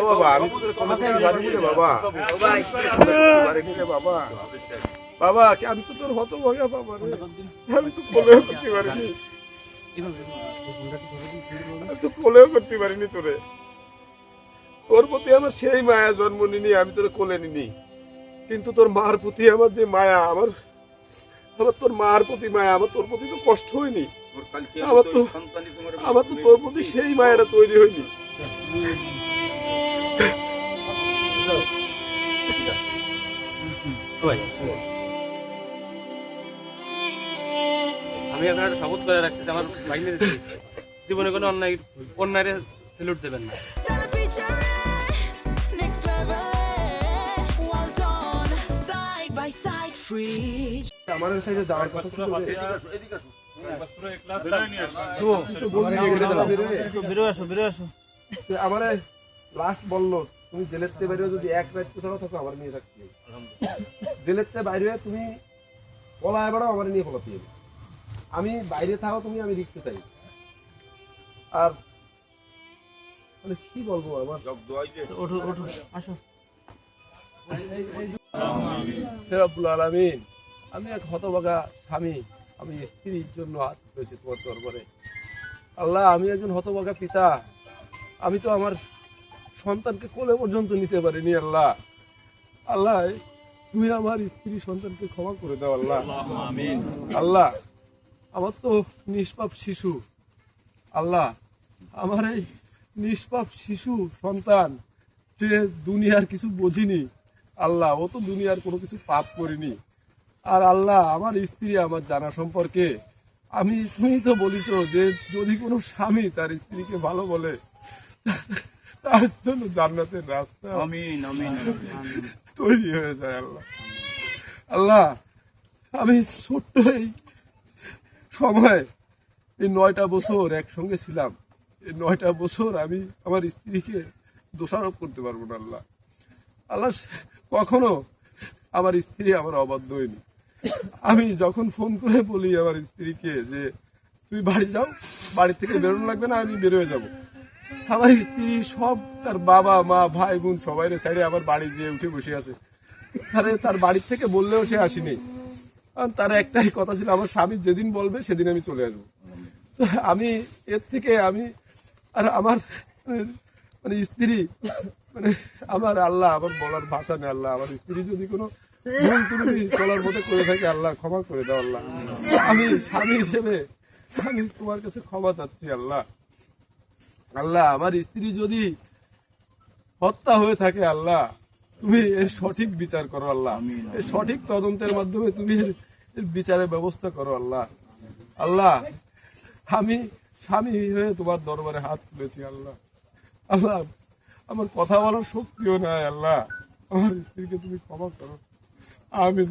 বাবা, আমি তো তোর কথা থেকে জানি রে বাবা। বাবা বাবা, আমি তো তোর হতভাগা বাবা রে, আমি তো কোলেও করতে পারিনি, আমি তো কোলেও করতে পারিনি তোরে। তোর প্রতি আমার সেই মায়া জন্ম নিনি, আমি তোরে কোলে নিনি, কিন্তু তোর মার প্রতি আমার যে মায়া, আমার আমার তোর মার প্রতি মায়া, আমার তোর প্রতি তো কষ্ট হয়নি, আমার তো তোর প্রতি সেই মায়াটা তৈরি হয়নি। আমি এখন একটা শপথ করে রাখতেছি, আমার ভাগ্নের জীবনে কোনো অন্যায় স্যালুট দেবেন না। আমার সাইডে যাওয়ার কথা ছিল, আমার লাস্ট বললো তুমি জেলের থেকে বাইরে যদি এক রাত কোথাও থাকো আমার নিয়ে থাকতে, জেলের থেকে বাইরে তুমি পলায় বেড়াও আমার নিয়ে পলাতে হবে, আমি বাইরে থাকো তুমি, আমি রিক্সে চাই। আর মানে কি বলবো, আমার রব্বুল আলামিন, আমি এক হতভাগা স্বামী, আমি স্ত্রীর জন্য হাত পেয়েছি তোমার দরবারে। আল্লাহ, আমি একজন হতভাগা পিতা, আমি তো আমার সন্তানকে কোলে পর্যন্ত নিতে পারিনি। আল্লাহ আল্লাহ, তুমি আমার স্ত্রী সন্তানকে ক্ষমা করে দাও আল্লাহ। আল্লাহ, আমার তো নিষ্পাপ শিশু, আল্লাহ আমার এই নিষ্পাপ শিশু সন্তান যে দুনিয়ার কিছু বোঝিনি, আল্লাহ ও তো দুনিয়ার কোনো কিছু পাপ করিনি। আর আল্লাহ, আমার স্ত্রী আমার জানা সম্পর্কে তুমি তো বলিস যে যদি কোনো স্বামী তার স্ত্রীকে ভালো বলে তার জন্য জান্নাতের রাস্তা তৈরি হয়ে যায়। আল্লাহ আল্লাহ, আমি ছোট্ট এই সময় এই 9টা বছর একসঙ্গে ছিলাম, এই 9টা বছর আমি আমার স্ত্রীকে দোষারোপ করতে পারবো না। আল্লাহ আল্লাহ, কখনো আমার স্ত্রী আমার অবাধ্য হয়নি। আমি যখন ফোন করে বলি আমার স্ত্রীকে যে তুই বাড়ি যাও, বাড়ি থেকে বেরোনো লাগবে না, আমি বেরোয় যাব, আমার স্ত্রী সব তার বাবা মা ভাই বোন সবাই সাইডে আমার বাড়ি গিয়ে উঠে বসে আছে। আরে তার বাড়ির থেকে বললেও সে আসেনি, তার একটাই কথা ছিল আমার স্বামী যেদিন বলবে সেদিন আমি চলে আসবো। আমি এর থেকে আমি আর আমার মানে স্ত্রী মানে আমার আল্লাহ, আমার বলার ভাষা নেই। আল্লাহ, আমার স্ত্রী যদি কোনো ভুল ত্রুটি চলার মধ্যে করে থাকে আল্লাহ ক্ষমা করে দাও আল্লাহ। আমি স্বামী হিসেবে আমি তোমার কাছে ক্ষমা চাচ্ছি আল্লাহ। আল্লাহ, আমার স্ত্রী যদি হত্যা হয়ে থাকে আল্লাহ, তুমি এর সঠিক বিচার করো আল্লাহ, এর সঠিক তদন্তের মাধ্যমে তুমি এর বিচারের ব্যবস্থা করো আল্লাহ। আল্লাহ, আমি স্বামী হয়ে তোমার দরবারে হাত তুলেছি আল্লাহ। আল্লাহ, আমার কথা বলার শক্তিও নাই আল্লাহ, আমার স্ত্রীকে তুমি ক্ষমা করো। আমিন।